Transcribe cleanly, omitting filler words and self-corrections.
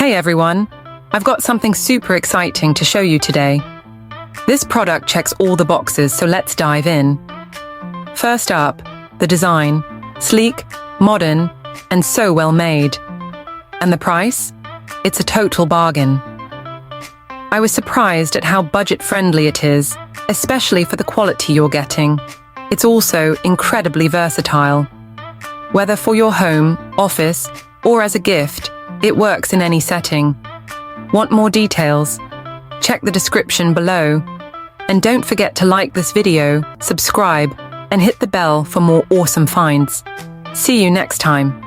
Hey everyone, I've got something super exciting to show you today. This product checks all the boxes, so let's dive in. First up, the design. Sleek, modern, and so well made. And the price? It's a total bargain. I was surprised at how budget-friendly it is, especially for the quality you're getting. It's also incredibly versatile. Whether for your home, office, or as a gift, it works in any setting. Want more details? Check the description below. And don't forget to like this video, subscribe, and hit the bell for more awesome finds. See you next time.